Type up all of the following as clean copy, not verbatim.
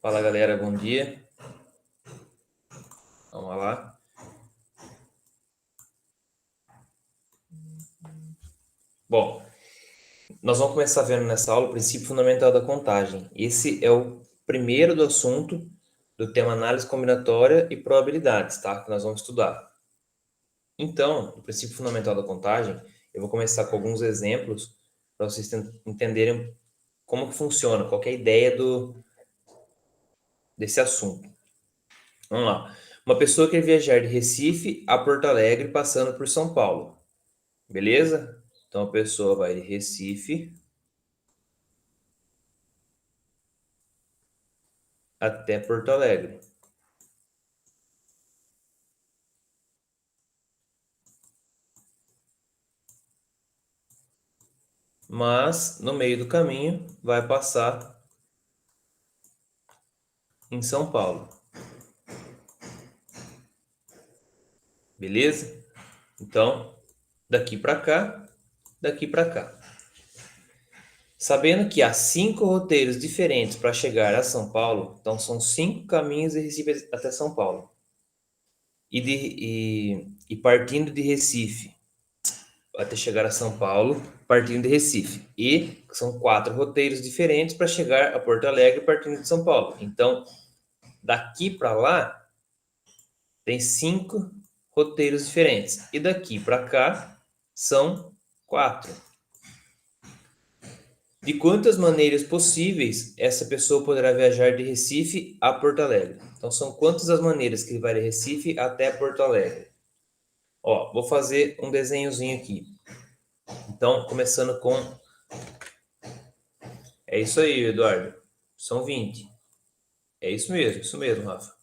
Fala galera, bom dia. Vamos lá. Bom, nós vamos começar vendo nessa aula o princípio fundamental da contagem. Esse é o primeiro do assunto do tema análise combinatória e probabilidades, tá? Que nós vamos estudar. Então, o princípio fundamental da contagem, eu vou começar com alguns exemplos para vocês entenderem como que funciona, qual que é a ideia desse assunto. Vamos lá. Uma pessoa quer viajar de Recife a Porto Alegre passando por São Paulo. Beleza? Então a pessoa vai de Recife até Porto Alegre. Mas no meio do caminho vai passar em São Paulo. Beleza? Então, daqui para cá, daqui para cá. Sabendo que há 5 roteiros diferentes para chegar a São Paulo, então são 5 caminhos de Recife até São Paulo. E partindo de Recife até chegar a São Paulo, partindo de Recife. E são 4 roteiros diferentes para chegar a Porto Alegre, partindo de São Paulo. Então, daqui para lá, tem 5 roteiros diferentes. E daqui para cá, são 4. De quantas maneiras possíveis essa pessoa poderá viajar de Recife a Porto Alegre? Então, são quantas as maneiras que ele vai de Recife até Porto Alegre? Ó, vou fazer um desenhozinho aqui. Então, começando com... É isso aí, Eduardo. São 20. É isso mesmo, Rafa. Deixa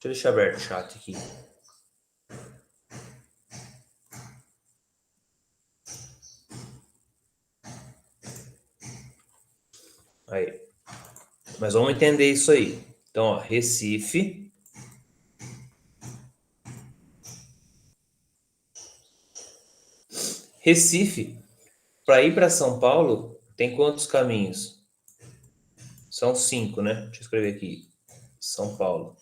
eu deixar aberto o chat aqui. Aí. Mas vamos entender isso aí. Então, ó, Recife. Recife, para ir para São Paulo, tem quantos caminhos? São 5, né? Deixa eu escrever aqui. São Paulo.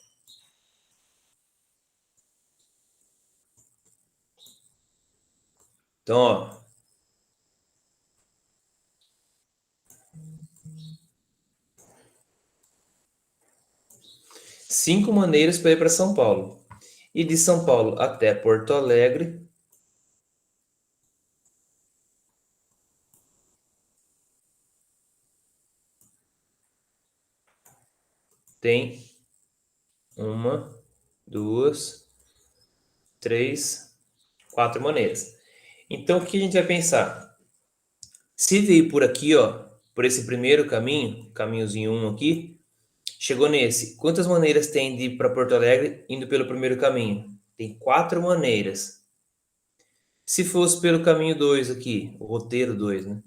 Então, ó. Cinco maneiras para ir para São Paulo. E de São Paulo até Porto Alegre, tem 1, 2, 3, 4 maneiras. Então, o que a gente vai pensar? Se veio por aqui, ó, por esse primeiro caminho, caminhozinho 1 aqui, chegou nesse. Quantas maneiras tem de ir para Porto Alegre indo pelo primeiro caminho? Tem 4 maneiras. Se fosse pelo caminho 2 aqui, o roteiro 2, né?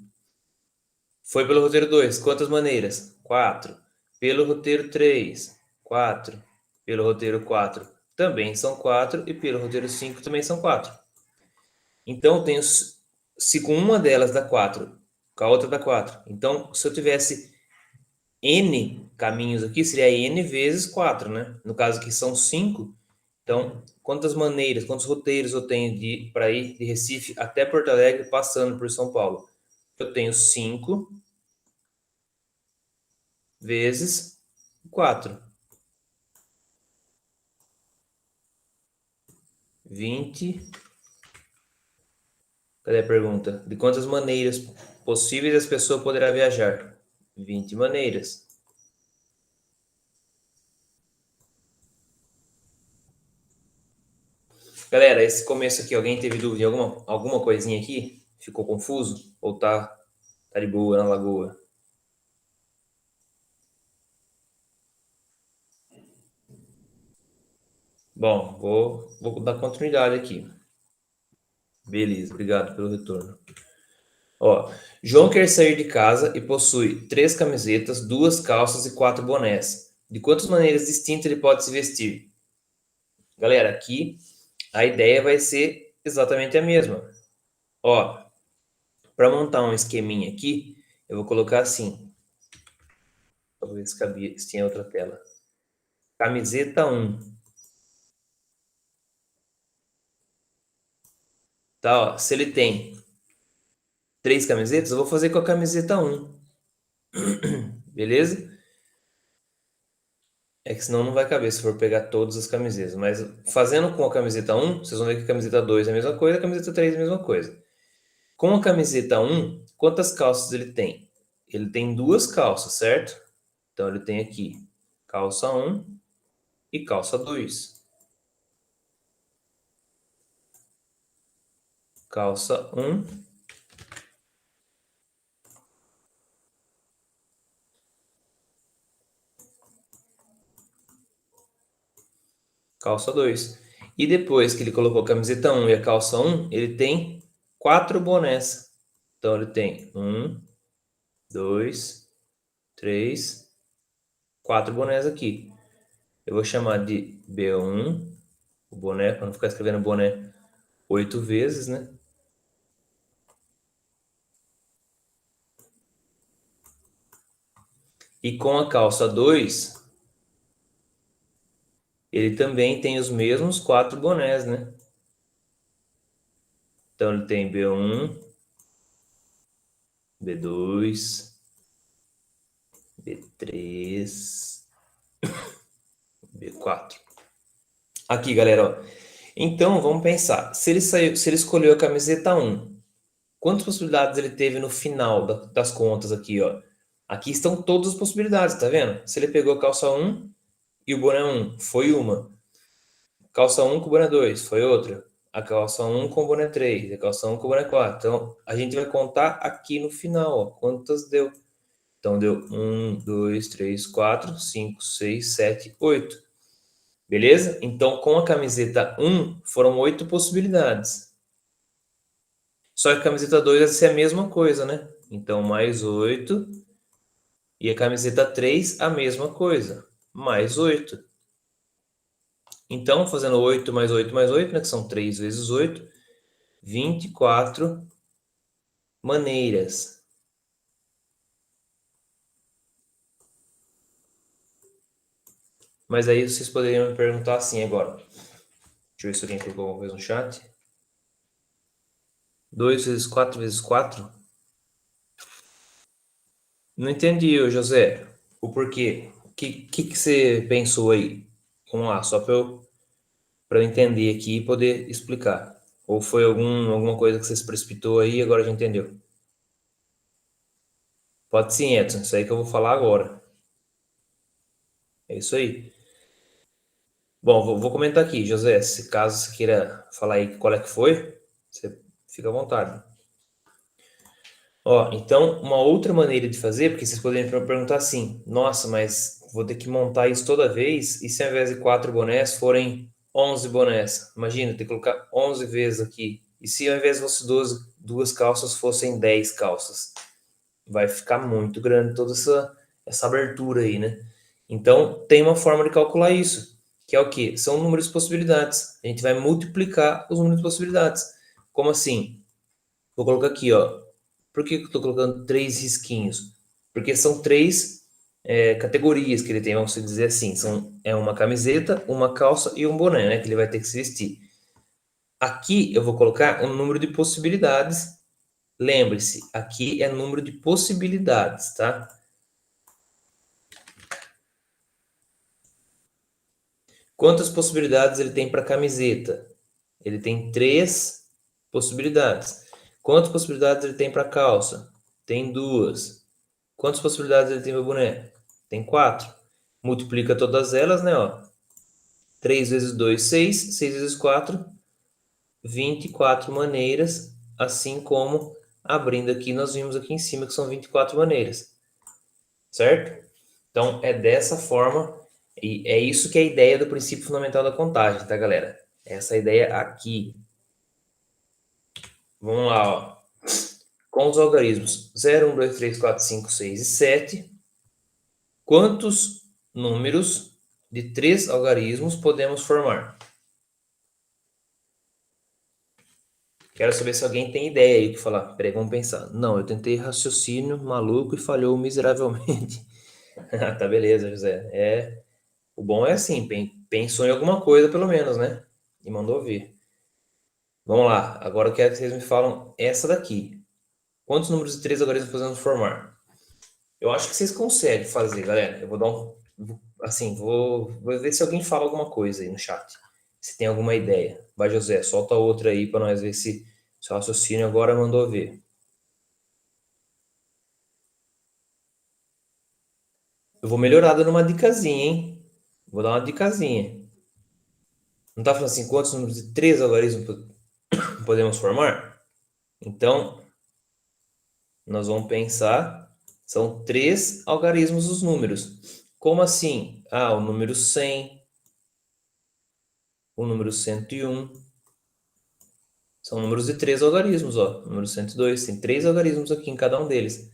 Foi pelo roteiro 2, quantas maneiras? 4. Pelo roteiro 3, 4. Pelo roteiro 4, também são 4. E pelo roteiro 5 também são 4. Então, tenho, se com uma delas dá 4, com a outra dá 4. Então, se eu tivesse N caminhos aqui, seria N vezes 4, né? No caso aqui são 5. Então, quantas maneiras, quantos roteiros eu tenho para ir de Recife até Porto Alegre, passando por São Paulo? Eu tenho 5 vezes 4. 20. Cadê a pergunta? De quantas maneiras possíveis as pessoas poderá viajar? 20 maneiras. Galera, esse começo aqui, alguém teve dúvida em alguma coisinha aqui? Ficou confuso? Ou tá de boa na lagoa? Bom, vou dar continuidade aqui. Beleza, obrigado pelo retorno. Ó, João quer sair de casa e possui 3 camisetas, 2 calças e 4 bonés. De quantas maneiras distintas ele pode se vestir? Galera, aqui a ideia vai ser exatamente a mesma. Ó, para montar um esqueminha aqui, eu vou colocar assim. ver se cabia, se tinha outra tela. Camiseta 1. Tá, ó, se ele tem 3 camisetas, eu vou fazer com a camiseta 1. Beleza? É que senão não vai caber se for pegar todas as camisetas. Mas fazendo com a camiseta 1, vocês vão ver que a camiseta 2 é a mesma coisa, a camiseta 3 é a mesma coisa. Com a camiseta 1, quantas calças ele tem? Ele tem 2 calças, certo? Então ele tem aqui calça 1 e calça 2. Calça 1. Calça 2. E depois que ele colocou a camiseta 1 e a calça 1, ele tem 4 bonés. Então ele tem 1, 2, 3, 4 bonés aqui. Eu vou chamar de B1, o boné, para não ficar escrevendo boné 8 vezes, né? E com a calça 2, ele também tem os mesmos 4 bonés, né? Então ele tem B1, B2, B3, B4. Aqui, galera, ó. Então, vamos pensar. Se ele escolheu a camiseta 1, quantas possibilidades ele teve no final das contas aqui, ó? Aqui estão todas as possibilidades, tá vendo? Se ele pegou a calça 1 e o boné 1, foi uma. Calça 1 com o boné 2, foi outra. A calça 1 com o boné 3, a calça 1 com o boné 4. Então, a gente vai contar aqui no final, ó, quantas deu. Então, deu 1, 2, 3, 4, 5, 6, 7, 8. Beleza? Então, com a camiseta 1, foram 8 possibilidades. Só que a camiseta 2 vai ser a mesma coisa, né? Então, mais 8. E a camiseta 3, a mesma coisa. Mais 8. Então, fazendo 8 mais 8 mais 8, né? Que são 3 vezes 8. 24 maneiras. Mas aí vocês poderiam me perguntar assim agora. Deixa eu ver se alguém colocou alguma coisa no chat. 2 vezes 4 vezes 4? Não entendi, José. O porquê? O que você pensou aí? Vamos lá, só para eu entender aqui e poder explicar. Ou foi alguma coisa que você se precipitou aí e agora já entendeu? Pode sim, Edson. Isso aí que eu vou falar agora. É isso aí. Bom, vou comentar aqui, José. Se caso você queira falar aí qual é que foi, você fica à vontade. Ó, então, uma outra maneira de fazer, porque vocês poderiam perguntar assim, nossa, mas vou ter que montar isso toda vez, e se ao invés de 4 bonés forem 11 bonés? Imagina, ter que colocar 11 vezes aqui. E se ao invés de fosse duas calças, fossem 10 calças? Vai ficar muito grande toda essa abertura aí, né? Então, tem uma forma de calcular isso, que é o quê? São números de possibilidades. A gente vai multiplicar os números de possibilidades. Como assim? Vou colocar aqui, ó. Por que eu estou colocando 3 risquinhos? Porque são 3 categorias que ele tem, vamos dizer assim. É uma camiseta, uma calça e um boné, né? Que ele vai ter que se vestir. Aqui eu vou colocar um número de possibilidades. Lembre-se, aqui é número de possibilidades, tá? Quantas possibilidades ele tem para camiseta? Ele tem 3 possibilidades. Quantas possibilidades ele tem para calça? Tem 2. Quantas possibilidades ele tem para boné? Tem 4. Multiplica todas elas, né? Ó. 3 vezes 2, 6. 6 vezes 4, 24 maneiras. Assim como abrindo aqui, nós vimos aqui em cima que são 24 maneiras. Certo? Então, é dessa forma. E é isso que é a ideia do princípio fundamental da contagem, tá, galera? Essa ideia aqui. Vamos lá, ó. Com os algarismos 0, 1, 2, 3, 4, 5, 6 e 7, quantos números de 3 algarismos podemos formar? Quero saber se alguém tem ideia aí que falar. Peraí, vamos pensar. Não, eu tentei raciocínio maluco e falhou miseravelmente. Tá, beleza, José. O bom é assim, pensou em alguma coisa pelo menos, né? E mandou vir. Vamos lá, agora eu quero que vocês me falam essa daqui. Quantos números de 3 algarismos podemos formar? Eu acho que vocês conseguem fazer, galera. Eu vou dar assim, vou ver se alguém fala alguma coisa aí no chat. Se tem alguma ideia. Vai, José, solta outra aí para nós ver se seu raciocínio agora mandou ver. Eu vou melhorar dando uma dicasinha, hein? Vou dar uma dicasinha. Não tá falando assim, quantos números de 3 algarismos podemos formar? Então, nós vamos pensar, são 3 algarismos os números. Como assim? Ah, o número 100, o número 101. São números de 3 algarismos, ó. Número 102, tem 3 algarismos aqui em cada um deles.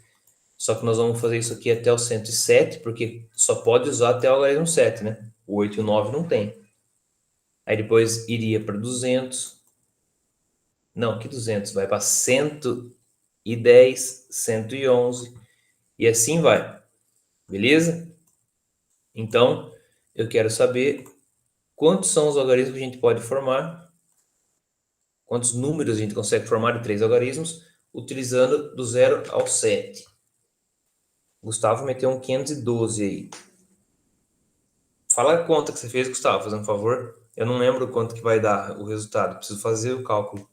Só que nós vamos fazer isso aqui até o 107, porque só pode usar até o algarismo 7, né? O 8 e o 9 não tem. Aí depois iria para 200. Não, que 200? Vai para 110, 111 e assim vai. Beleza? Então, eu quero saber quantos são os algarismos que a gente pode formar, quantos números a gente consegue formar de 3 algarismos, utilizando do 0 ao 7. Gustavo meteu um 512 aí. Fala a conta que você fez, Gustavo, fazendo um favor. Eu não lembro quanto que vai dar o resultado. Preciso fazer o cálculo.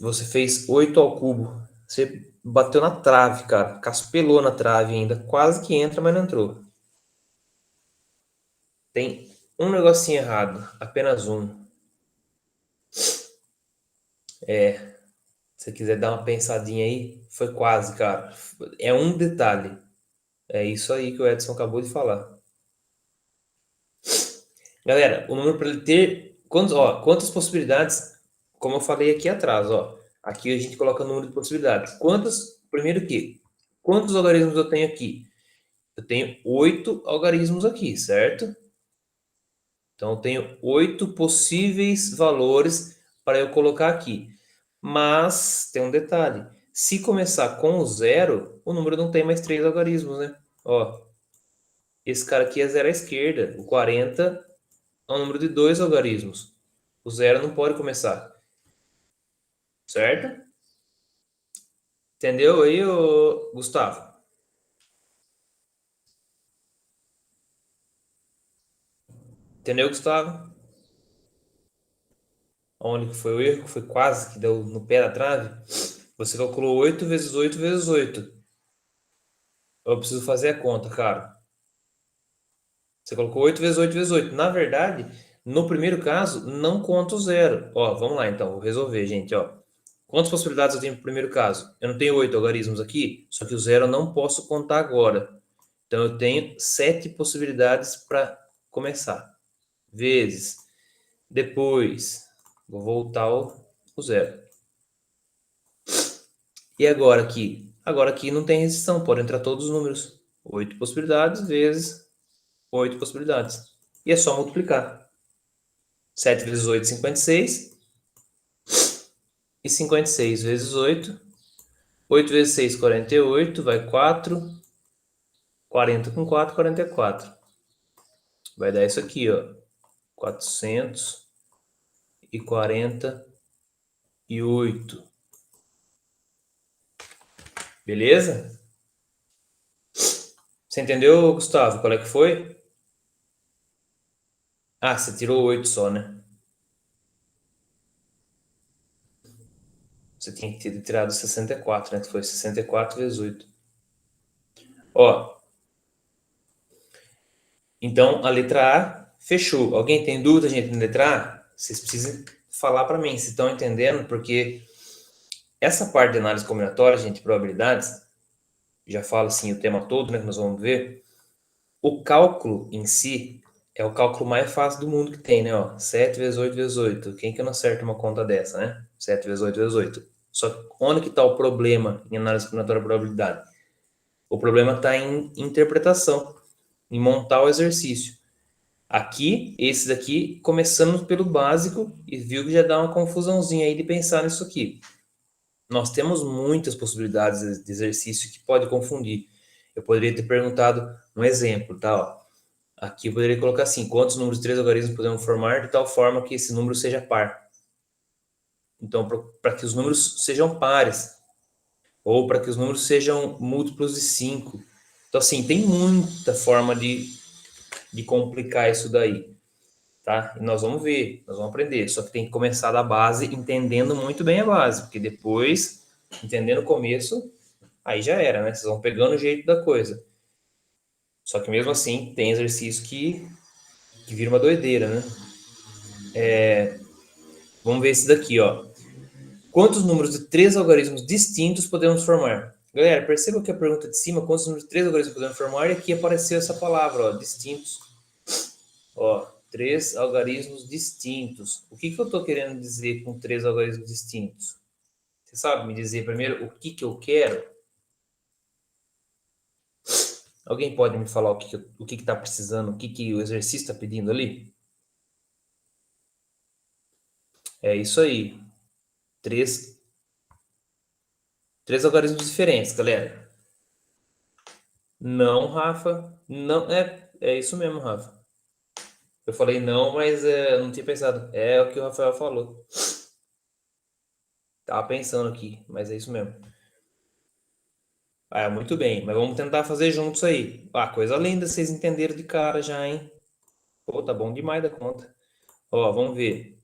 Você fez 8 ao cubo. Você bateu na trave, cara. Caspelou na trave ainda. Quase que entra, mas não entrou. Tem um negocinho errado. Apenas um. Se você quiser dar uma pensadinha aí, foi quase, cara. É um detalhe. É isso aí que o Edson acabou de falar. Galera, o número para ele ter. Quantas possibilidades? Como eu falei aqui atrás, ó. Aqui a gente coloca o número de possibilidades. Primeiro que, quantos algarismos eu tenho aqui? Eu tenho 8 algarismos aqui, certo? Então eu tenho 8 possíveis valores para eu colocar aqui. Mas tem um detalhe. Se começar com o zero, o número não tem mais 3 algarismos, né? Ó, esse cara aqui é zero à esquerda. O 40 é um número de 2 algarismos. O zero não pode começar. Certo? Entendeu aí, Gustavo? Entendeu, Gustavo? Onde que foi o erro? Foi quase que deu no pé da trave. Você calculou 8 vezes 8 vezes 8. Eu preciso fazer a conta, cara. Você colocou 8 vezes 8 vezes 8. Na verdade, no primeiro caso, não conta o zero. Ó, vamos lá então, vou resolver, gente, ó. Quantas possibilidades eu tenho no primeiro caso? Eu não tenho 8 algarismos aqui, só que o zero eu não posso contar agora. Então eu tenho 7 possibilidades para começar. Vezes. Depois, vou voltar ao zero. E agora aqui? Agora aqui não tem restrição, pode entrar todos os números. 8 possibilidades vezes 8 possibilidades. E é só multiplicar. 7 vezes 8, 56. E 56 vezes 8. 8 vezes 6, 48. Vai 4. 40 com 4, 44. Vai dar isso aqui, ó. 448. Beleza? Você entendeu, Gustavo, qual é que foi? Ah, você tirou 8 só, né? Você tinha que ter tirado 64, né? Que foi 64 vezes 8. Ó, então a letra A fechou. Alguém tem dúvida, gente, na letra A? Vocês precisam falar para mim se estão entendendo, porque essa parte de análise combinatória, gente, probabilidades, já fala assim o tema todo, né, que nós vamos ver. O cálculo em si é o cálculo mais fácil do mundo que tem, né? Ó, 7 vezes 8 vezes 8. Quem que não acerta uma conta dessa, né? 7 vezes 8 vezes 8. Só que onde que está o problema em análise combinatória de probabilidade? O problema está em interpretação, em montar o exercício. Aqui, esse daqui, começamos pelo básico e viu que já dá uma confusãozinha aí de pensar nisso aqui. nós temos muitas possibilidades de exercício que pode confundir. Eu poderia ter perguntado um exemplo, tá? Ó. Aqui eu poderia colocar assim, quantos números de 3 algarismos podemos formar de tal forma que esse número seja par? Então, para que os números sejam pares, ou para que os números sejam múltiplos de 5. Então, assim, tem muita forma de complicar isso daí, tá? E nós vamos ver, nós vamos aprender. Só que tem que começar da base, entendendo muito bem a base, porque depois, entendendo o começo, aí já era, né? Vocês vão pegando o jeito da coisa. Só que mesmo assim, tem exercício que vira uma doideira, né? Vamos ver esse daqui, ó. Quantos números de 3 algarismos distintos podemos formar? Galera, perceba que a pergunta de cima, quantos números de 3 algarismos podemos formar, e aqui apareceu essa palavra, ó, distintos. Ó, 3 algarismos distintos. O que eu estou querendo dizer com 3 algarismos distintos? Você sabe me dizer primeiro o que eu quero? Alguém pode me falar o que está precisando, o que o exercício está pedindo ali? É isso aí. Três algarismos diferentes, galera. Não, Rafa. Não, é isso mesmo, Rafa. Eu falei não, mas eu não tinha pensado. É o que o Rafael falou. Tava pensando aqui, mas é isso mesmo. Ah, muito bem, mas vamos tentar fazer juntos aí. Ah, coisa linda, vocês entenderam de cara já, hein? Pô, tá bom demais da conta. Ó, vamos ver.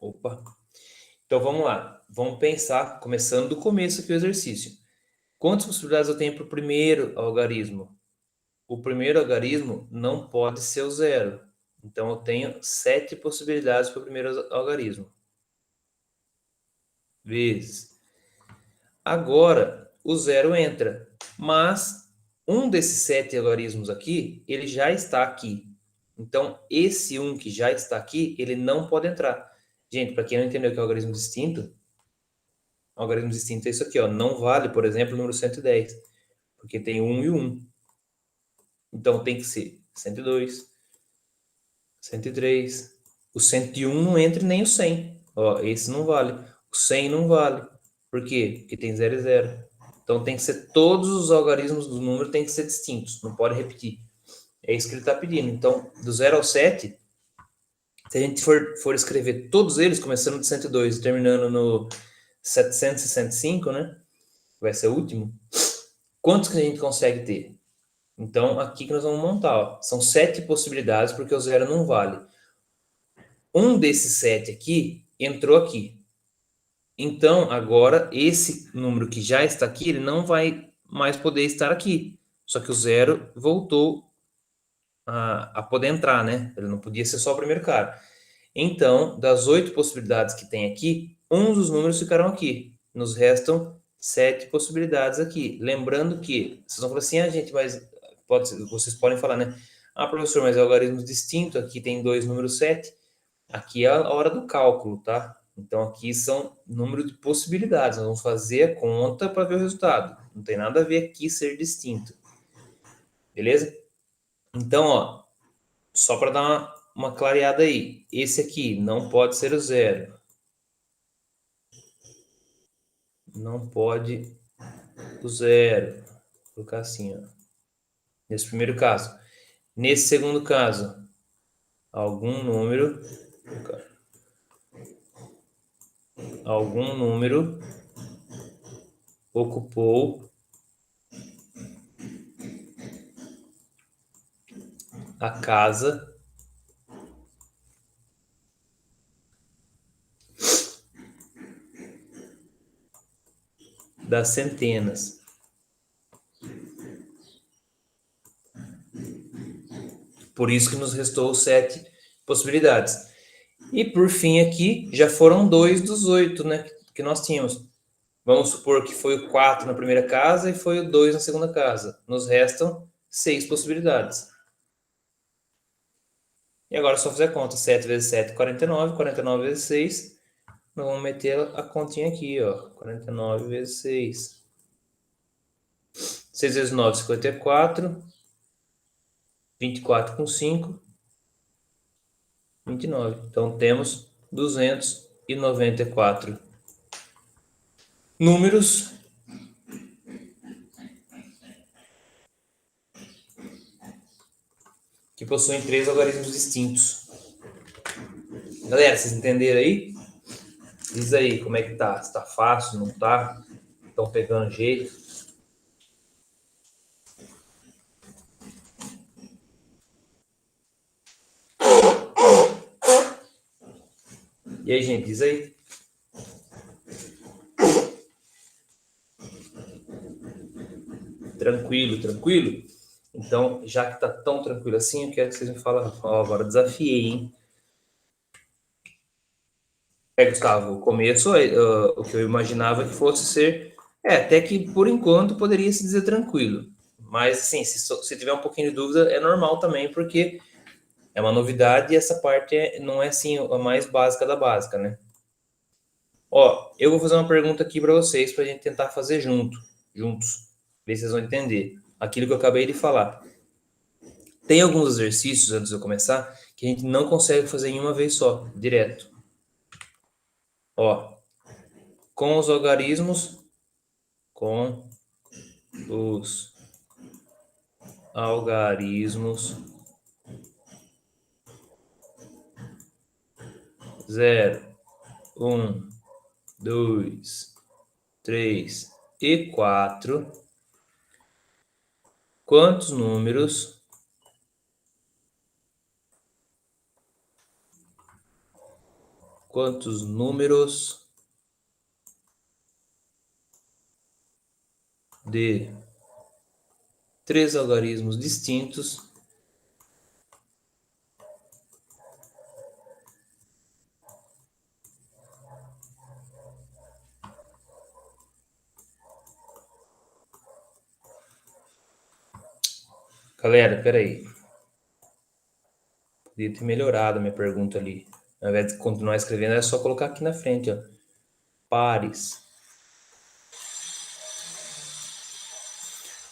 Opa. Então vamos lá. Vamos pensar, começando do começo aqui o exercício. Quantas possibilidades eu tenho para o primeiro algarismo? O primeiro algarismo não pode ser o zero. Então eu tenho 7 possibilidades para o primeiro algarismo. Vezes. Agora o zero entra, mas um desses 7 algarismos aqui, ele já está aqui. Então esse um que já está aqui, ele não pode entrar. Gente, para quem não entendeu o que é algarismo distinto, algarismo distinto é isso aqui, ó. Não vale, por exemplo, o número 110, porque tem 1 e 1. Então tem que ser 102, 103. O 101 não entra nem o 100. Ó, esse não vale. O 100 não vale. Por quê? Porque tem 0 e 0. Então tem que ser todos os algarismos do número tem que ser distintos, não pode repetir. É isso que ele está pedindo. Então, do 0 ao 7, se a gente for escrever todos eles, começando de 102 e terminando no 765, né? Vai ser o último. Quantos que a gente consegue ter? Então, aqui que nós vamos montar, ó. São 7 possibilidades, porque o zero não vale. Um desses 7 aqui entrou aqui. Então, agora, esse número que já está aqui, ele não vai mais poder estar aqui. Só que o zero voltou a poder entrar, né? Ele não podia ser só o primeiro cara. Então, das 8 possibilidades que tem aqui, um dos números ficarão aqui. Nos restam 7 possibilidades aqui. Lembrando que, vocês vão falar assim, gente, mas vocês podem falar, né? Ah, professor, mas é algarismo distinto, aqui tem 2 números 7. Aqui é a hora do cálculo, tá? Então, aqui são número de possibilidades. Nós vamos fazer a conta para ver o resultado. Não tem nada a ver aqui ser distinto. Beleza? Então, ó, só para dar uma clareada aí. Esse aqui não pode ser o zero. Não pode o zero. Vou colocar assim, ó. Nesse primeiro caso. Nesse segundo caso, algum número ocupou a casa das centenas. Por isso que nos restou 7 possibilidades. E por fim aqui, já foram 2 dos 8, né, que nós tínhamos. Vamos supor que foi o 4 na primeira casa e foi o 2 na segunda casa. Nos restam 6 possibilidades. E agora é só fazer a conta. 7 vezes 7, 49. 49 vezes 6. Nós vamos meter a continha aqui, ó. 49 vezes 6. 6 vezes 9, 54. 24 com 5, 29. Então temos 294 números que possuem 3 algarismos distintos. Galera, vocês entenderam aí? Diz aí como é que tá. Se tá fácil, não tá? Estão pegando jeito? E aí, gente, diz aí. Tranquilo, tranquilo? Então, já que tá tão tranquilo assim, eu quero que vocês me falem, Rafael, agora desafiei, hein? Gustavo, o começo, o que eu imaginava que fosse ser, até que por enquanto poderia se dizer tranquilo. Mas, assim, se tiver um pouquinho de dúvida, é normal também, porque é uma novidade e essa parte não é, assim, a mais básica da básica, né? Ó, eu vou fazer uma pergunta aqui para vocês, para a gente tentar fazer juntos, ver se vocês vão entender aquilo que eu acabei de falar. Tem alguns exercícios, antes de eu começar, que a gente não consegue fazer em uma vez só, direto. Ó, com os algarismos, com os algarismos 0, 1, 2, 3 e 4, quantos números de 3 algarismos distintos Galera, peraí. Podia ter melhorado a minha pergunta ali. Ao invés de continuar escrevendo, é só colocar aqui na frente, ó. Pares.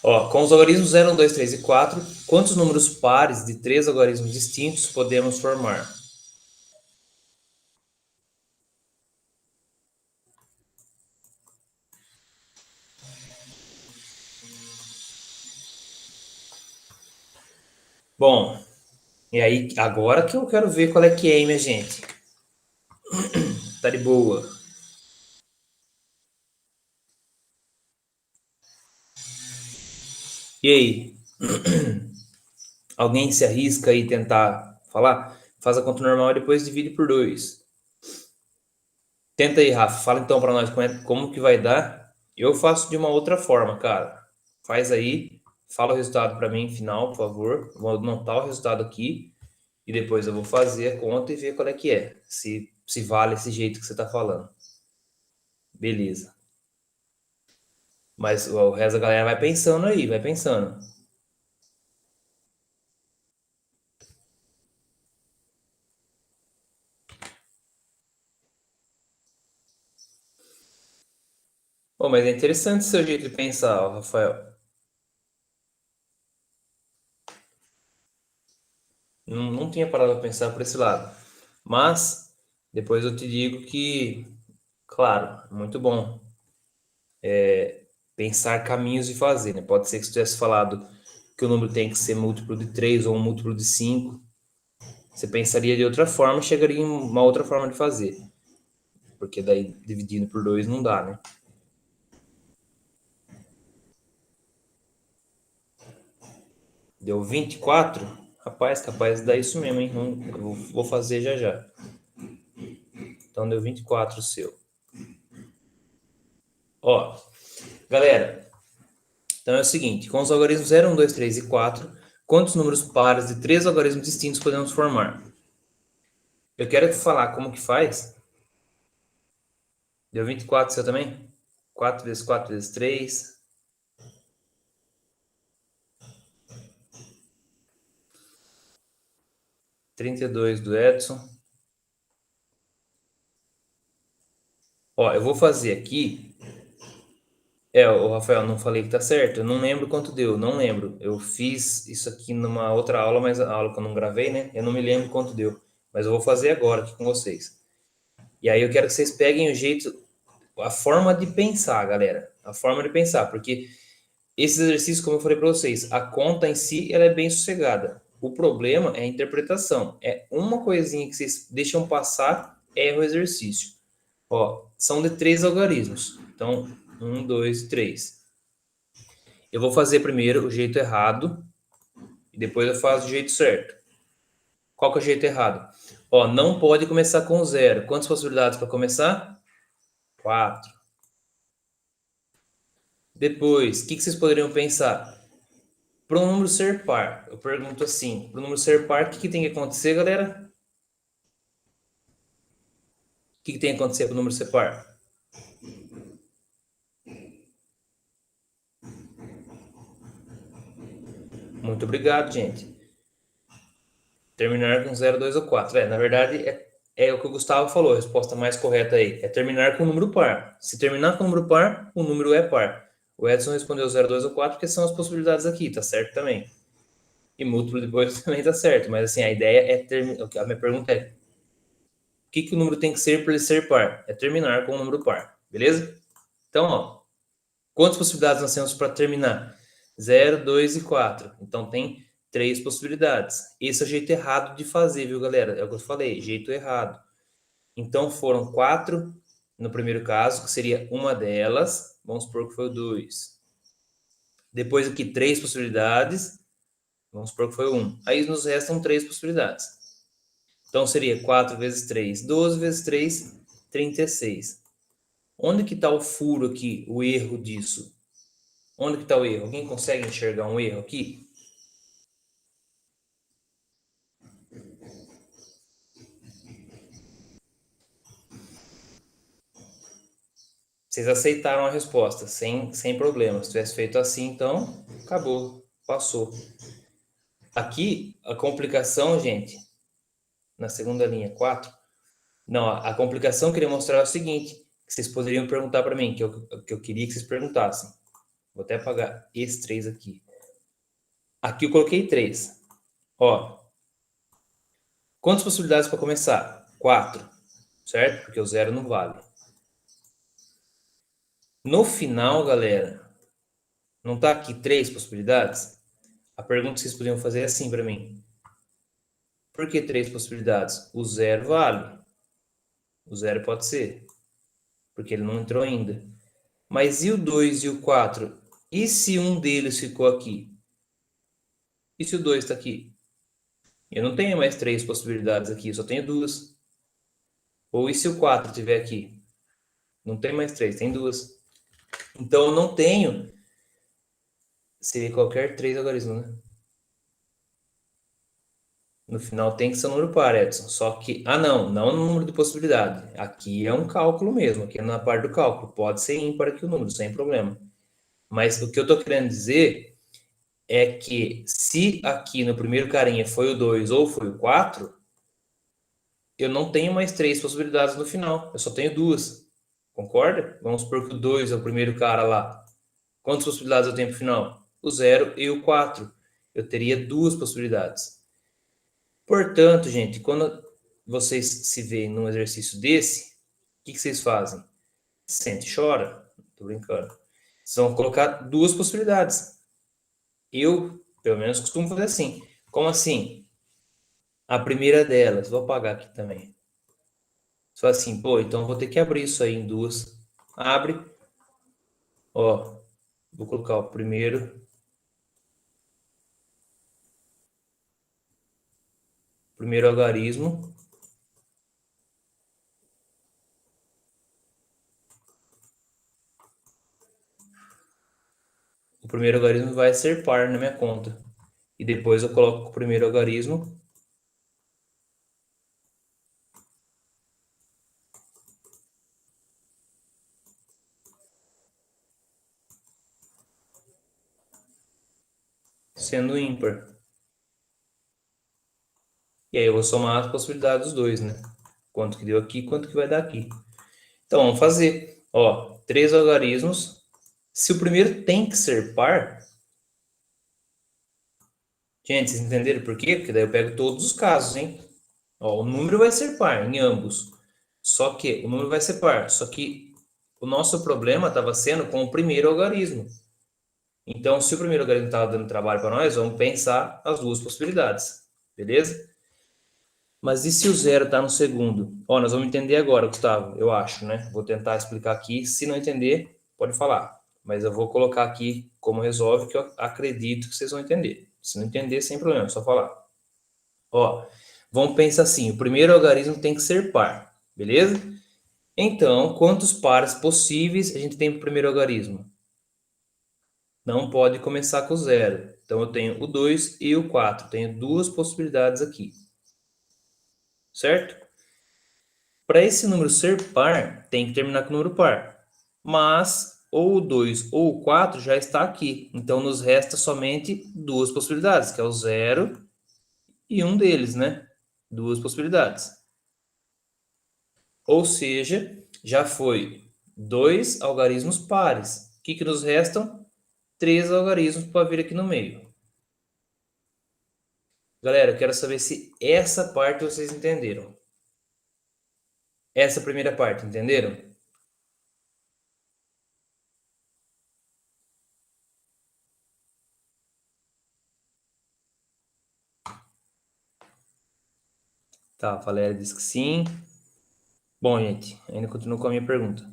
Ó, com os algarismos 0, 1, 2, 3 e 4, quantos números pares de 3 algarismos distintos podemos formar? Bom, e aí, agora que eu quero ver qual é que é, hein, minha gente? Tá de boa. E aí? Alguém se arrisca aí tentar falar? Faz a conta normal e depois divide por 2. Tenta aí, Rafa. Fala então para nós como que vai dar. Eu faço de uma outra forma, cara. Faz aí. Fala o resultado para mim, final, por favor. Vou anotar o resultado aqui. E depois eu vou fazer a conta e ver qual é que é. Se vale esse jeito que você tá falando. Beleza. Mas o resto da galera vai pensando aí, vai pensando. Pô, mas é interessante o seu jeito de pensar, ó, Rafael. Não tinha parado para pensar por esse lado. Mas depois eu te digo que, claro, muito bom pensar caminhos de fazer, né? Pode ser que você tivesse falado que o número tem que ser múltiplo de 3 ou um múltiplo de 5. Você pensaria de outra forma, chegaria em uma outra forma de fazer. Porque daí dividindo por 2 não dá, né? Deu 24? Rapaz, capaz de dar isso mesmo, hein? Eu vou fazer já já. Então deu 24 o seu. Ó, galera, então é o seguinte, com os algarismos 0, 1, 2, 3 e 4, quantos números pares de 3 algarismos distintos podemos formar? Eu quero te falar como que faz. Deu 24 o seu também? 4 vezes 4 vezes 3. 32 do Edson. Ó, eu vou fazer aqui. O Rafael, não falei que tá certo? Eu não lembro quanto deu, não lembro. Eu fiz isso aqui numa outra aula, mas a aula que eu não gravei, né? Eu não me lembro quanto deu. Mas eu vou fazer agora aqui com vocês. E aí eu quero que vocês peguem o jeito. a forma de pensar, galera. A forma de pensar, porque esse exercício, como eu falei para vocês, a conta em si ela é bem sossegada. O problema é a interpretação. É uma coisinha que vocês deixam passar, erra o exercício. Ó, são de 3 algarismos. Então, 1, 2, 3. Eu vou fazer primeiro o jeito errado e depois eu faço o jeito certo. Qual que é o jeito errado? Ó, não pode começar com 0. Quantas possibilidades para começar? 4. Depois, o que vocês poderiam pensar? Para um número ser par, eu pergunto assim, para o número ser par, o que tem que acontecer, galera? O que tem que acontecer para o número ser par? Muito obrigado, gente. Terminar com 0, 2 ou 4. Na verdade, é o que o Gustavo falou, a resposta mais correta aí. É terminar com um número par. Se terminar com um número par, o número é par. O Edson respondeu 0, 2 ou 4 porque são as possibilidades aqui, tá certo também. E múltiplo depois também tá certo. Mas assim, a ideia é terminar. A minha pergunta é: o que o número tem que ser para ele ser par? É terminar com um número par. Beleza? Então, ó, quantas possibilidades nós temos para terminar? 0, 2 e 4. Então tem 3 possibilidades. Esse é o jeito errado de fazer, viu, galera? É o que eu falei, jeito errado. Então foram 4 no primeiro caso, que seria uma delas. Vamos supor que foi o 2. Depois aqui 3 possibilidades. Vamos supor que foi o 1. Aí nos restam 3 possibilidades. Então seria 4 vezes 3, 12 vezes 3, 36. Onde que está o furo aqui, o erro disso? Onde que está o erro? Alguém consegue enxergar um erro aqui? Vocês aceitaram a resposta, sem problema. Se tivesse feito assim, então, acabou, passou. Aqui, a complicação, gente, na segunda linha, 4. Não, a complicação eu queria mostrar é o seguinte, que vocês poderiam perguntar para mim, que eu queria que vocês perguntassem. Vou até apagar esse 3 aqui. Aqui eu coloquei 3. Ó, quantas possibilidades para começar? 4, certo? Porque o 0 não vale. No final, galera, não tá aqui 3 possibilidades? A pergunta que vocês poderiam fazer é assim para mim. Por que 3 possibilidades? O 0 vale. O 0 pode ser, porque ele não entrou ainda. Mas e o 2 e o 4? E se um deles ficou aqui? E se o 2 está aqui? Eu não tenho mais 3 possibilidades aqui, eu só tenho 2. Ou e se o 4 estiver aqui? Não tem mais 3, tem 2. Então eu não tenho. Seria qualquer 3 algarismos, né? No final tem que ser um número par, Edson. Só que. Ah, não no número de possibilidade. Aqui é um cálculo mesmo, aqui é na parte do cálculo. Pode ser ímpar aqui o número, sem problema. Mas o que eu estou querendo dizer é que se aqui no primeiro carinha foi o 2 ou foi o 4, eu não tenho mais 3 possibilidades no final. Eu só tenho 2. Concorda? Vamos supor que o 2 é o primeiro cara lá. Quantas possibilidades eu tenho para o final? O 0 e o 4. Eu teria 2 possibilidades. Portanto, gente, quando vocês se veem num exercício desse, o que vocês fazem? Sente e chora. Tô brincando. Vocês vão colocar 2 possibilidades. Eu, pelo menos, costumo fazer assim. Como assim? A primeira delas, vou apagar aqui também. Só assim, pô, então vou ter que abrir isso aí em 2. Abre. Ó, vou colocar o primeiro algarismo. O primeiro algarismo vai ser par na minha conta. E depois eu coloco o primeiro algarismo. Sendo ímpar. E aí eu vou somar as possibilidades dos dois, né? Quanto que deu aqui, quanto que vai dar aqui. Então vamos fazer. Ó, 3 algarismos. Se o primeiro tem que ser par, gente, vocês entenderam por quê? Porque daí eu pego todos os casos, hein? Ó, o número vai ser par em ambos. Só que o número vai ser par. Só que O nosso problema estava sendo com o primeiro algarismo. Então, se o primeiro algarismo estava dando trabalho para nós, vamos pensar as duas possibilidades, beleza? Mas e se o zero está no segundo? Ó, nós vamos entender agora, Gustavo, eu acho, né? Vou tentar explicar aqui. Se não entender, pode falar. Mas eu vou colocar aqui como resolve, que eu acredito que vocês vão entender. Se não entender, sem problema, é só falar. Ó, vamos pensar assim, o primeiro algarismo tem que ser par, beleza? Então, quantos pares possíveis a gente tem para o primeiro algarismo? Não pode começar com zero. Então, eu tenho o 2 e o 4. Tenho duas possibilidades aqui. Certo? Para esse número ser par, tem que terminar com o número par. Mas ou o 2 ou o 4 já está aqui. Então, nos resta somente duas possibilidades, que é o 0 e um deles, né? Duas possibilidades. Ou seja, já foi dois algarismos pares. O que nos restam? Três algarismos para vir aqui no meio. Galera, eu quero saber se essa parte vocês entenderam. Essa primeira parte, entenderam? Tá, a Valéria disse que sim. Bom, gente, ainda continuo com a minha pergunta.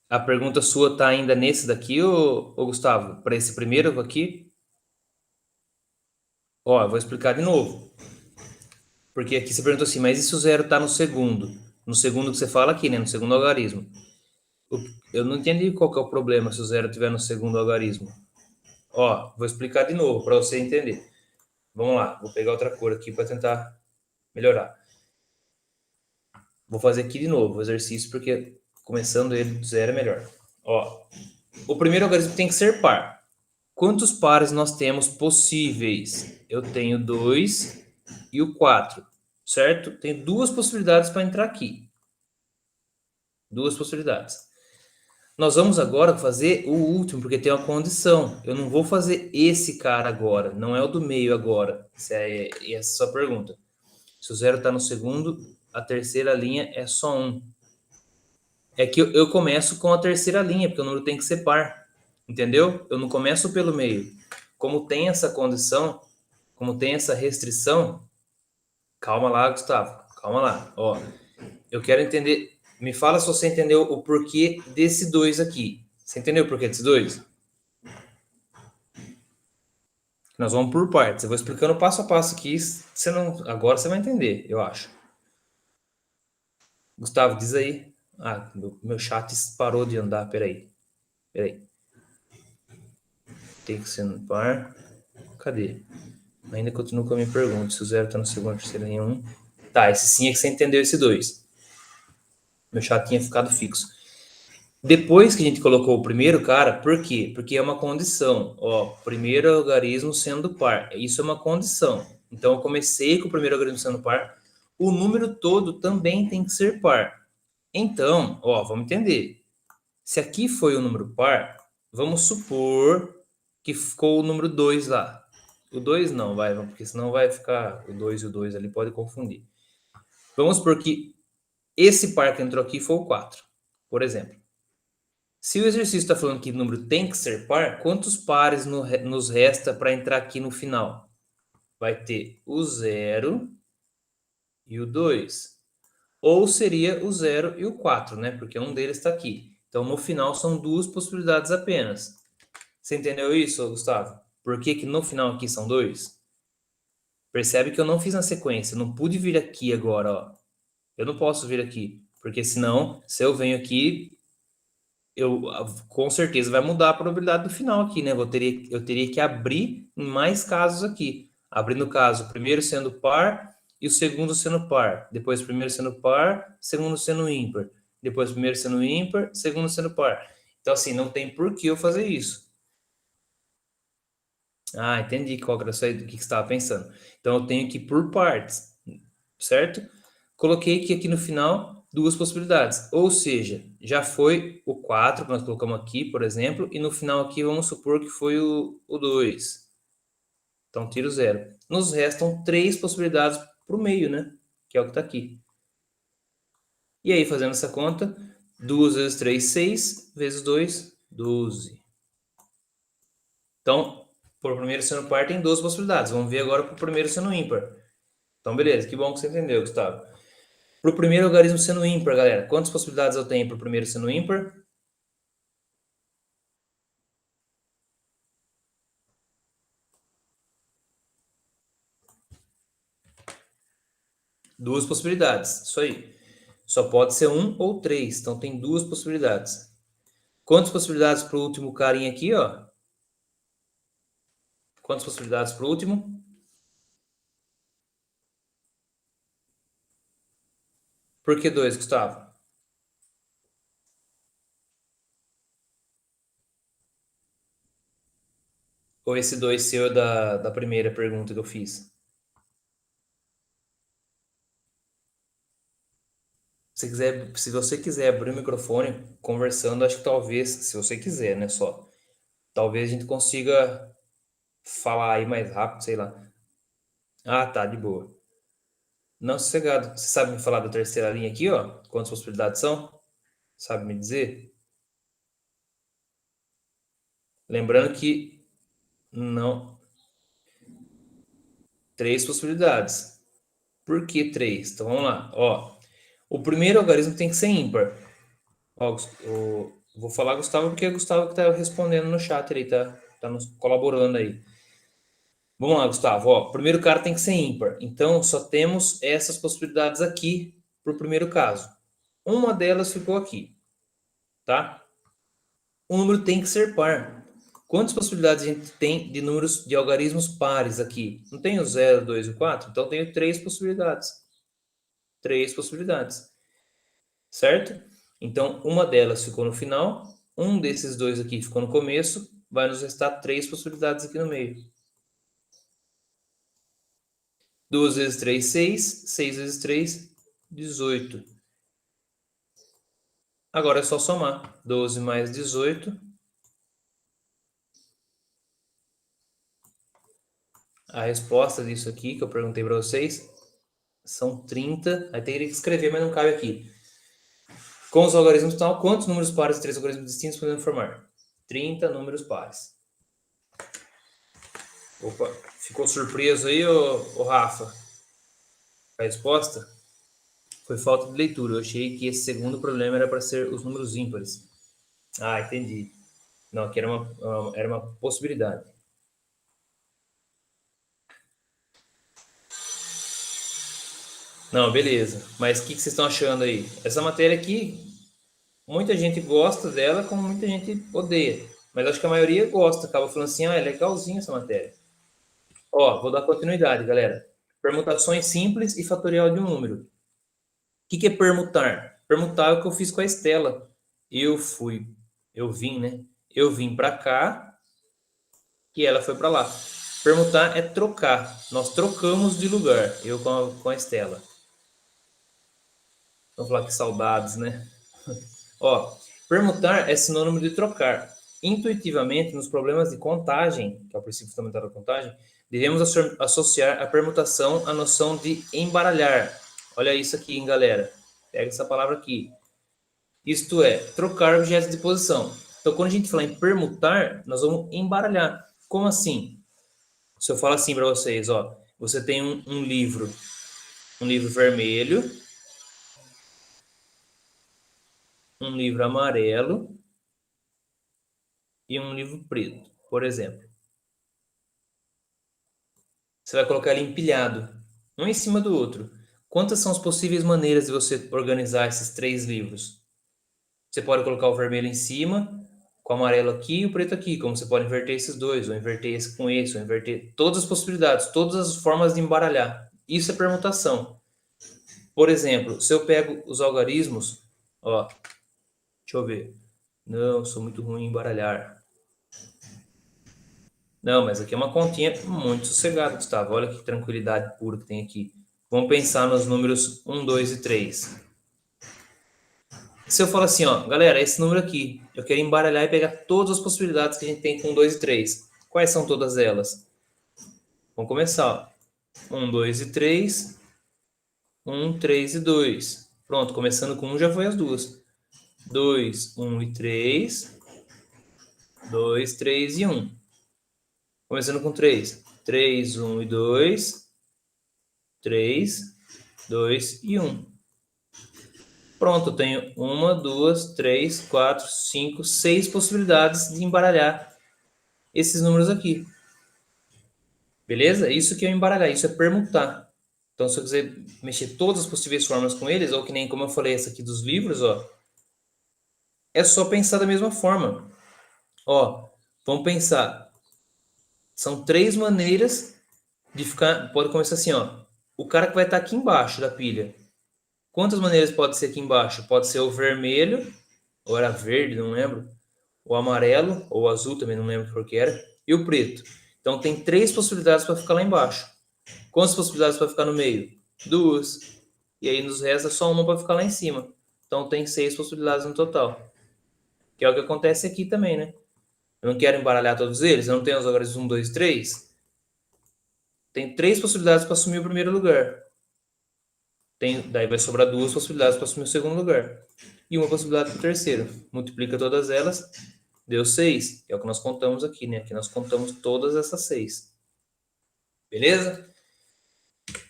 A pergunta sua tá ainda nesse daqui, ô Gustavo? Para esse primeiro aqui? Ó, eu vou explicar de novo. Porque aqui você perguntou assim, mas e se o zero tá no segundo? No segundo que você fala aqui, né? No segundo algarismo. Eu não entendi qual que é o problema se o zero estiver no segundo algarismo. Ó, vou explicar de novo para você entender. Vamos lá, vou pegar outra cor aqui para tentar melhorar. Vou fazer aqui de novo o exercício, porque começando ele do zero é melhor. Ó, o primeiro algarismo tem que ser par. Quantos pares nós temos possíveis? Eu tenho 2 e o 4, certo? Tem duas possibilidades para entrar aqui. Duas possibilidades. Nós vamos agora fazer o último, porque tem uma condição. Eu não vou fazer esse cara agora, não é o do meio agora. Essa é a sua pergunta. Se o zero está no segundo, a terceira linha é só um. É que eu começo com a terceira linha, porque o número tem que ser par. Entendeu? Eu não começo pelo meio. Como tem essa condição, como tem essa restrição, calma lá, Gustavo. Calma lá. Ó, eu quero entender. Me fala se você entendeu o porquê desse 2 aqui. Você entendeu o porquê desse 2? Nós vamos por partes. Eu vou explicando passo a passo aqui. Você não, agora você vai entender, eu acho. Gustavo, diz aí. Ah, meu chat parou de andar. Peraí. Tem que ser no par. Cadê? Ainda continuo com a minha pergunta. Se o zero está no segundo, terceiro em um. Tá, esse sim é que você entendeu esse 2. Meu chat tinha ficado fixo. Depois que a gente colocou o primeiro cara, por quê? Porque é uma condição. Ó, primeiro algarismo sendo par. Isso é uma condição. Então, eu comecei com o primeiro algarismo sendo par. O número todo também tem que ser par. Então, ó, vamos entender. Se aqui foi o número par, vamos supor que ficou o número 2 lá. O 2 não, vai, porque senão vai ficar o 2 e o 2 ali, pode confundir. Vamos supor que esse par que entrou aqui foi o 4, por exemplo. Se o exercício está falando que o número tem que ser par, quantos pares nos resta para entrar aqui no final? Vai ter o 0 e o 2. Ou seria o 0 e o 4, né? Porque um deles está aqui. Então, no final, são duas possibilidades apenas. Você entendeu isso, Gustavo? Por que que no final aqui são dois? Percebe que eu não fiz na sequência. Eu não pude vir aqui agora, ó. Eu não posso vir aqui. Porque senão, se eu venho aqui, eu com certeza vai mudar a probabilidade do final aqui, né? Eu teria que abrir em mais casos aqui. Abrir no caso, o primeiro sendo par e o segundo sendo par. Depois o primeiro sendo par, segundo sendo ímpar. Depois o primeiro sendo ímpar, segundo sendo par. Então, assim, não tem por que eu fazer isso. Ah, entendi qual que era isso aí, do que você estava pensando. Então, eu tenho que ir por partes, certo? Coloquei aqui no final duas possibilidades. Ou seja, já foi o 4 que nós colocamos aqui, por exemplo, e no final aqui vamos supor que foi o 2. Então, tiro zero. Nos restam três possibilidades para o meio, né? Que é o que está aqui. E aí, fazendo essa conta, 2 vezes 3, 6. Vezes 2, 12. Então, por primeiro seno par tem 12 possibilidades. Vamos ver agora para o primeiro seno ímpar. Então, beleza. Que bom que você entendeu, Gustavo. Para o primeiro logaritmo seno ímpar, galera, quantas possibilidades eu tenho para o primeiro seno ímpar? Duas possibilidades. Isso aí. Só pode ser um ou três. Então, tem duas possibilidades. Quantas possibilidades para o último carinha aqui, ó? Quantas possibilidades para o último? Por que dois, Gustavo? Ou esse dois seu da primeira pergunta que eu fiz? Se você quiser abrir o microfone conversando, acho que talvez, se você quiser, né, só. Talvez a gente consiga falar aí mais rápido, sei lá. Ah, tá, de boa. Não, sossegado. Você sabe me falar da terceira linha aqui, ó? Quantas possibilidades são? Sabe me dizer? Lembrando que não. Três possibilidades. Por que três? Então vamos lá. Ó, o primeiro algarismo tem que ser ímpar. Ó, vou falar Gustavo porque é o Gustavo que tá respondendo no chat ali, tá nos colaborando aí. Vamos lá, Gustavo. Ó, o primeiro cara tem que ser ímpar. Então só temos essas possibilidades aqui para o primeiro caso. Uma delas ficou aqui, tá? O número tem que ser par. Quantas possibilidades a gente tem de números de algarismos pares aqui? Não tem o 0, 2 e 4? Então tenho três possibilidades. Três possibilidades, certo? Então uma delas ficou no final, um desses dois aqui ficou no começo, vai nos restar três possibilidades aqui no meio. 2 vezes 3, 6. 6 vezes 3, 18. Agora é só somar. 12 mais 18. A resposta disso aqui, que eu perguntei para vocês, são 30. Aí teria que escrever, mas não cabe aqui. Com os algarismos tal, quantos números pares de três algarismos distintos podemos formar? 30 números pares. Opa, ficou surpreso aí, ô Rafa? A resposta foi falta de leitura. Eu achei que esse segundo problema era para ser os números ímpares. Ah, entendi. Não, aqui era uma possibilidade. Não, beleza. Mas o que vocês estão achando aí? Essa matéria aqui, muita gente gosta dela, como muita gente odeia. Mas acho que a maioria gosta. Acaba falando assim, ah, é legalzinho essa matéria. Ó, vou dar continuidade, galera. Permutações simples e fatorial de um número. O que é permutar? Permutar é o que eu fiz com a Estela. Eu vim, né? Eu vim para cá e ela foi para lá. Permutar é trocar. Nós trocamos de lugar, eu com a Estela. Vamos falar que saudades, né? Ó, permutar é sinônimo de trocar. Intuitivamente, nos problemas de contagem, que é o princípio fundamental da contagem, devemos associar a permutação à noção de embaralhar. Olha isso aqui, hein, galera. Pega essa palavra aqui. Isto é, trocar objetos de posição. Então, quando a gente fala em permutar, nós vamos embaralhar. Como assim? Se eu falar assim para vocês, ó, você tem um livro vermelho, um livro amarelo e um livro preto, por exemplo. Você vai colocar ele empilhado, um em cima do outro. Quantas são as possíveis maneiras de você organizar esses três livros? Você pode colocar o vermelho em cima, com o amarelo aqui e o preto aqui, como você pode inverter esses dois, ou inverter esse com esse, ou inverter todas as possibilidades, todas as formas de embaralhar. Isso é permutação. Por exemplo, se eu pego os algarismos, ó, deixa eu ver. Não, sou muito ruim em embaralhar. Não, mas aqui é uma continha muito sossegada, Gustavo. Olha que tranquilidade pura que tem aqui. Vamos pensar nos números 1, 2 e 3. Se eu falar assim, ó, galera, esse número aqui, eu quero embaralhar e pegar todas as possibilidades que a gente tem com 2 e 3. Quais são todas elas? Vamos começar, ó. 1, 2 e 3. 1, 3 e 2. Pronto, começando com 1 já foi as duas. 2, 1 e 3. 2, 3 e 1. Começando com 3. 3, 1 e 2. 3, 2 e 1. Pronto, eu tenho 1, 2, 3, 4, 5, 6 possibilidades de embaralhar esses números aqui. Beleza? Isso que é embaralhar, isso é permutar. Então, se eu quiser mexer todas as possíveis formas com eles, ou que nem como eu falei essa aqui dos livros, ó, é só pensar da mesma forma. Ó, vamos pensar. São 3 maneiras de ficar. Pode começar assim, ó. O cara que vai estar aqui embaixo da pilha. Quantas maneiras pode ser aqui embaixo? Pode ser o vermelho, ou era verde, não lembro. O amarelo, ou o azul, também não lembro qual que era. E o preto. Então tem 3 possibilidades para ficar lá embaixo. Quantas possibilidades para ficar no meio? 2. E aí nos resta só uma para ficar lá em cima. Então tem 6 possibilidades no total. Que é o que acontece aqui também, né? Eu não quero embaralhar todos eles. Eu não tenho os lugares 1, 2, 3. Tem 3 possibilidades para assumir o primeiro lugar. Daí vai sobrar 2 possibilidades para assumir o segundo lugar. E uma possibilidade para o terceiro. Multiplica todas elas, deu 6. Que é o que nós contamos aqui, né? Aqui nós contamos todas essas 6. Beleza?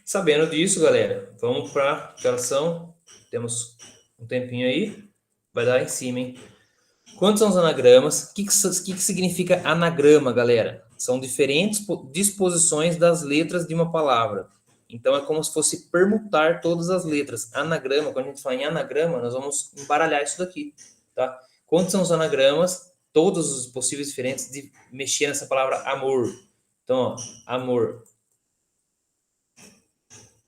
Sabendo disso, galera, vamos para a ação. Temos um tempinho aí. Vai dar em cima, hein? Quantos são os anagramas? O que significa anagrama, galera? São diferentes disposições das letras de uma palavra. Então é como se fosse permutar todas as letras. Anagrama, quando a gente fala em anagrama, nós vamos embaralhar isso daqui, tá? Quantos são os anagramas? Todos os possíveis diferentes de mexer nessa palavra amor. Então, ó, amor.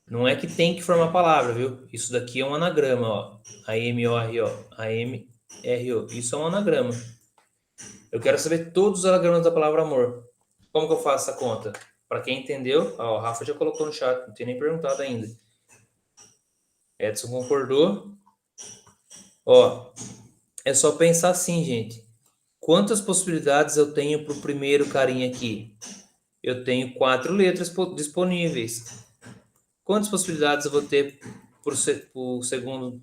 Não é que tem que formar palavra, viu? Isso daqui é um anagrama, ó. A-M-O-R-O. A-M-R-O. Isso é um anagrama. Eu quero saber todos os anagramas da palavra amor. Como que eu faço essa conta? Para quem entendeu, ó, o Rafa já colocou no chat, não tinha nem perguntado ainda. Edson concordou. Ó, é só pensar assim, gente. Quantas possibilidades eu tenho para o primeiro carinha aqui? Eu tenho 4 letras disponíveis. Quantas possibilidades eu vou ter para o segundo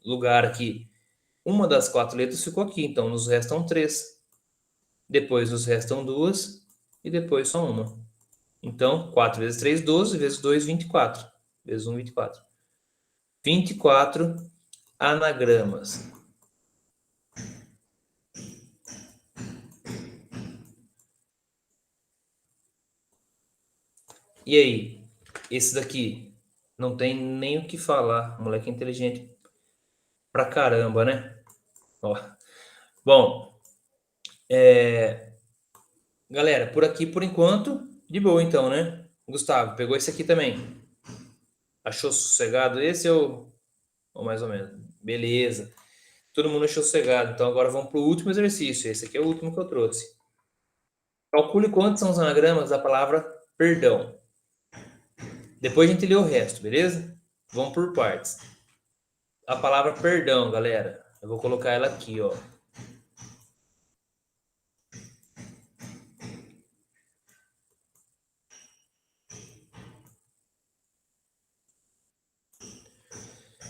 lugar aqui? Uma das 4 letras ficou aqui, então nos restam 3. Depois nos restam 2 e depois só uma. Então, 4 vezes 3, 12, vezes 2, 24. Vezes 1, 24. 24 anagramas. E aí? Esse daqui não tem nem o que falar. Moleque inteligente pra caramba, né? Ó. Bom, galera, por aqui por enquanto, de boa então, né? Gustavo, pegou esse aqui também. Achou sossegado esse ou mais ou menos? Beleza. Todo mundo achou sossegado. Então agora vamos para o último exercício. Esse aqui é o último que eu trouxe. Calcule quantos são os anagramas da palavra perdão. Depois a gente lê o resto, beleza? Vamos por partes. A palavra perdão, galera. Eu vou colocar ela aqui, ó.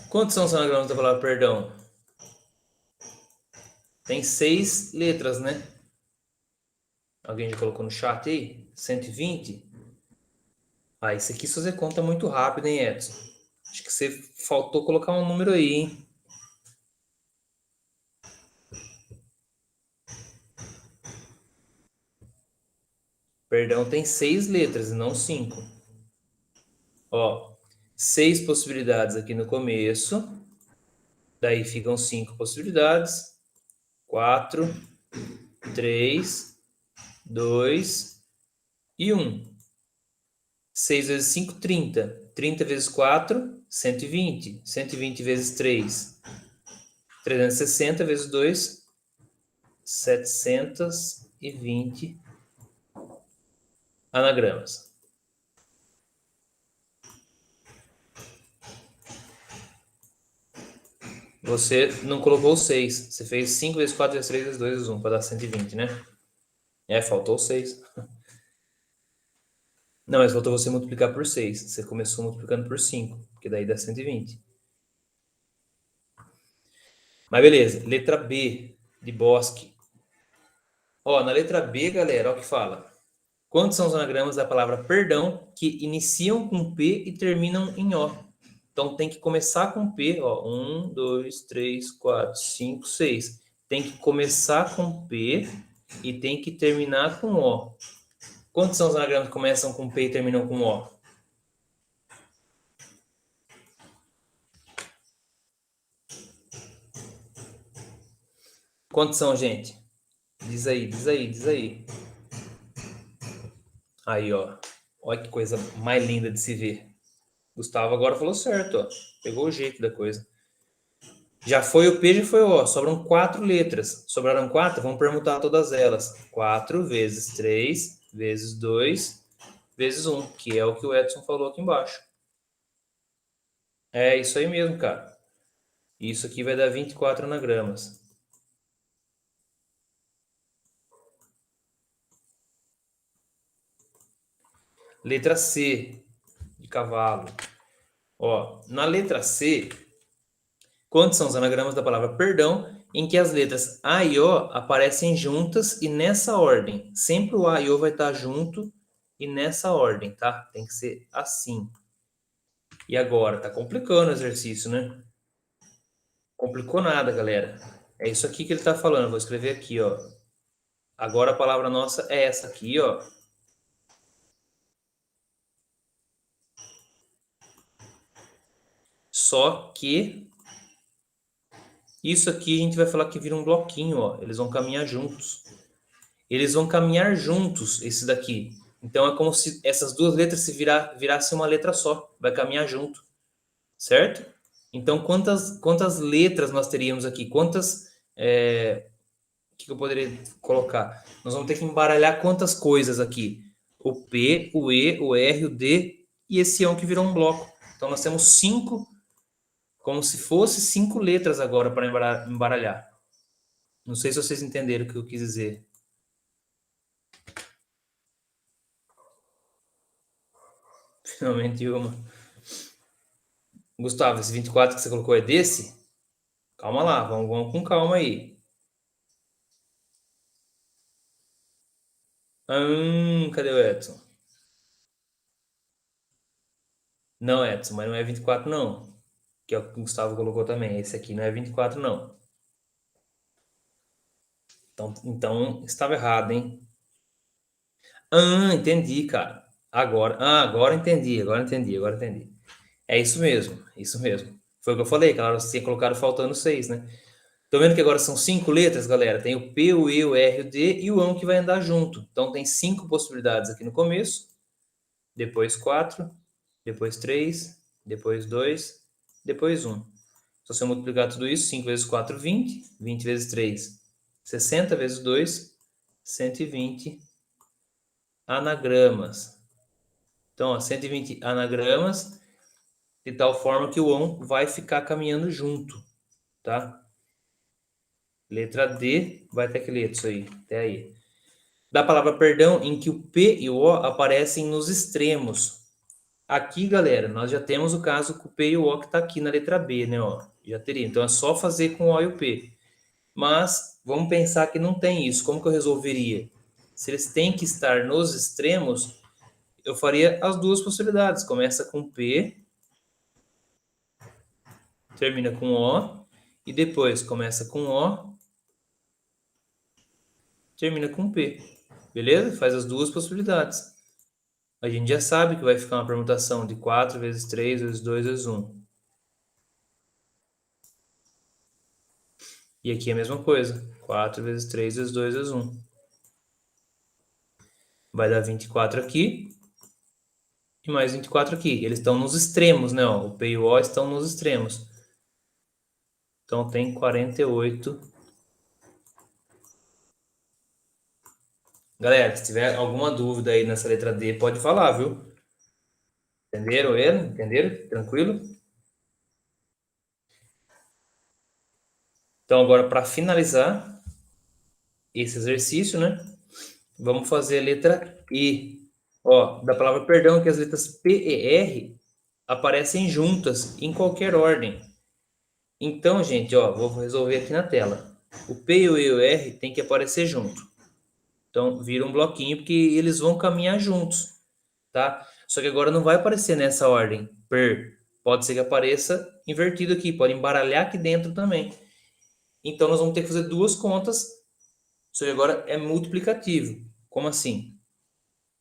Quantos são os anagramas da palavra perdão? Tem 6 letras, né? Alguém já colocou no chat aí? 120? Ah, esse aqui você conta muito rápido, hein, Edson? Acho que você faltou colocar um número aí, hein? Perdão tem 6 letras e não 5. Ó, 6 possibilidades aqui no começo. Daí ficam 5 possibilidades. 4, 3, 2 e 1. 6 vezes 5, 30. 30 vezes 4, 120. 120 vezes 3, 360 vezes 2, 720 anagramas. Você não colocou 6. Você fez 5 vezes 4 vezes 3 vezes 2 vezes 1 para dar 120, né? Faltou 6. Não, mas faltou você multiplicar por 6. Você começou multiplicando por 5, que daí dá 120. Mas beleza, letra B, de bosque. Ó, na letra B, galera, ó o que fala. Quantos são os anagramas da palavra perdão que iniciam com P e terminam em O? Então tem que começar com P, ó. 1, 2, 3, 4, 5, 6. Tem que começar com P e tem que terminar com O. Quantos são os anagramas que começam com P e terminam com O? Quantos são, gente? Diz aí, diz aí, diz aí. Aí, ó. Olha que coisa mais linda de se ver. Gustavo agora falou certo, ó. Pegou o jeito da coisa. Já foi o P, já foi o O. Sobram 4 letras. Sobraram 4? Vamos permutar todas elas. 4 vezes 3 vezes 2 vezes 1, que é o que o Edson falou aqui embaixo. É isso aí mesmo, cara. Isso aqui vai dar 24 anagramas. Letra C, de cavalo. Ó, na letra C, quantos são os anagramas da palavra perdão em que as letras A e O aparecem juntas e nessa ordem? Sempre o A e O vai estar junto e nessa ordem, tá? Tem que ser assim. E agora? Tá complicando o exercício, né? Complicou nada, galera. É isso aqui que ele tá falando. Vou escrever aqui, ó. Agora a palavra nossa é essa aqui, ó. Só que isso aqui a gente vai falar que vira um bloquinho, ó. Eles vão caminhar juntos. Eles vão caminhar juntos, esse daqui. Então é como se essas duas letras se virassem uma letra só. Vai caminhar junto, certo? Então quantas letras nós teríamos aqui? Quantas... o que eu poderia colocar? Nós vamos ter que embaralhar quantas coisas aqui? O P, o E, o R, o D e esse ão que virou um bloco. Então nós temos 5, como se fosse 5 letras agora para embaralhar. Não sei se vocês entenderam o que eu quis dizer. Finalmente uma. Gustavo, esse 24 que você colocou é desse? Calma lá, vamos com calma aí. Cadê o Edson? Não, Edson, mas não é 24 não. Que é o que o Gustavo colocou também. Esse aqui não é 24 não. Então estava errado, hein? Entendi, cara. Agora entendi, agora entendi. É isso mesmo, isso mesmo. Foi o que eu falei, que você tinha colocado faltando 6, né? Tô vendo que agora são 5 letras, galera. Tem o P, o E, o R, o D e o ão que vai andar junto. Então tem 5 possibilidades aqui no começo. Depois 4, depois 3, depois 2, depois 1. Se você multiplicar tudo isso, 5 vezes 4, 20. 20 vezes 3, 60 vezes 2, 120 anagramas. Então, ó, 120 anagramas, de tal forma que o ão vai ficar caminhando junto, tá? Letra D, vai ter que ler isso aí, até aí. Da palavra perdão, em que o P e o O aparecem nos extremos. Aqui, galera, nós já temos o caso com o P e o O que está aqui na letra B, né? Ó, já teria. Então, é só fazer com o O e o P. Mas, vamos pensar que não tem isso. Como que eu resolveria? Se eles têm que estar nos extremos, eu faria as duas possibilidades. Começa com P, termina com O, e depois começa com O, termina com P. Beleza? Faz as duas possibilidades. A gente já sabe que vai ficar uma permutação de 4 vezes 3 vezes 2 vezes 1. E aqui é a mesma coisa. 4 vezes 3 vezes 2 vezes 1. Vai dar 24 aqui. E mais 24 aqui. Eles estão nos extremos, né? Ó, o P e o O estão nos extremos. Então tem 48. Galera, se tiver alguma dúvida aí nessa letra D, pode falar, viu? Entenderam ele? Entenderam? Tranquilo? Então agora para finalizar esse exercício, né? Vamos fazer a letra E. Ó, da palavra perdão, que as letras P e R aparecem juntas em qualquer ordem. Então, gente, ó, vou resolver aqui na tela. O P e o E e o R tem que aparecer junto. Então, vira um bloquinho, porque eles vão caminhar juntos, tá? Só que agora não vai aparecer nessa ordem, per. Pode ser que apareça invertido aqui, pode embaralhar aqui dentro também. Então, nós vamos ter que fazer duas contas, só que agora é multiplicativo. Como assim?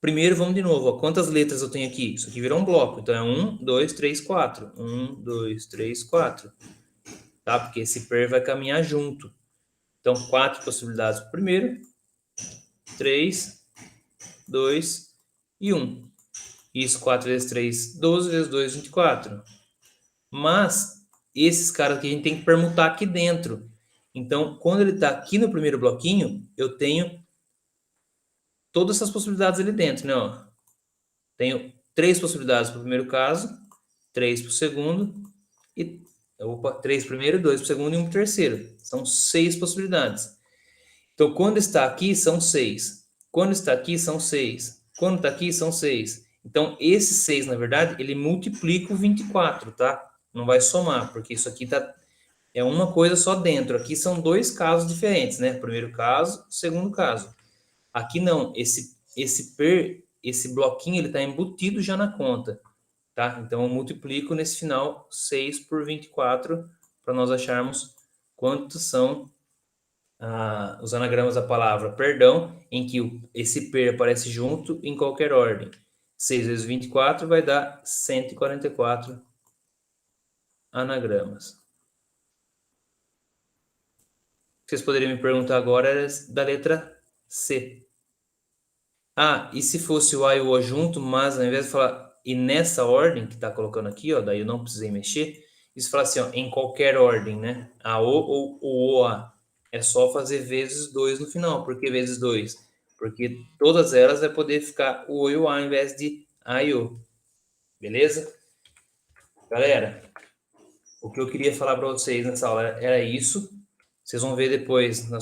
Primeiro, vamos de novo, ó. Quantas letras eu tenho aqui? Isso aqui virou um bloco, então é 1, 2, 3, 4. 1, 2, 3, 4. Tá? Porque esse per vai caminhar junto. Então, 4 possibilidades para o primeiro, 3, 2 e 1. Isso, 4 vezes 3, 12 vezes 2, 24. Mas, esses caras aqui a gente tem que permutar aqui dentro. Então, quando ele está aqui no primeiro bloquinho, eu tenho todas essas possibilidades ali dentro, né? Ó. Tenho 3 possibilidades para o primeiro caso, 3 para o segundo, e 3 para o primeiro, 2 para o segundo e 1 para o terceiro. São 6 possibilidades. Então, quando está aqui, são 6. Quando está aqui, são 6. Quando está aqui, são 6. Então, esse 6, na verdade, ele multiplica o 24, tá? Não vai somar, porque isso aqui é uma coisa só dentro. Aqui são dois casos diferentes, né? Primeiro caso, segundo caso. Aqui não. Esse bloquinho, ele está embutido já na conta, tá? Então, eu multiplico nesse final 6 por 24 para nós acharmos quantos são os anagramas da palavra perdão, em que esse per aparece junto em qualquer ordem. 6 vezes 24 vai dar 144 anagramas. Vocês poderiam me perguntar agora é da letra C. Ah, e se fosse o A e o O junto, mas ao invés de falar e nessa ordem que está colocando aqui, ó, daí eu não precisei mexer, isso fala assim, ó, em qualquer ordem, né? A O ou o A. É só fazer vezes 2 no final. Por que vezes 2? Porque todas elas vai poder ficar o O e o A ao invés de A e O. Beleza? Galera, o que eu queria falar para vocês nessa aula era isso. Vocês vão ver depois, na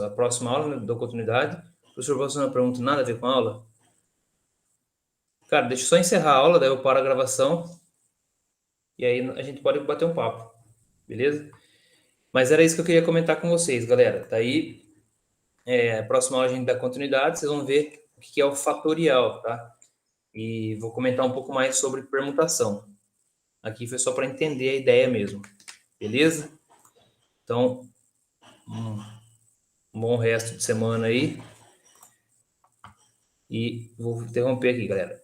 próxima aula, né, da continuidade. O professor, você não pergunta nada a ver com a aula? Cara, deixa eu só encerrar a aula, daí eu paro a gravação e aí a gente pode bater um papo, beleza? Mas era isso que eu queria comentar com vocês, galera. Daí, a próxima aula a gente dá continuidade, vocês vão ver o que é o fatorial, tá? E vou comentar um pouco mais sobre permutação. Aqui foi só para entender a ideia mesmo, beleza? Então, um bom resto de semana aí. E vou interromper aqui, galera.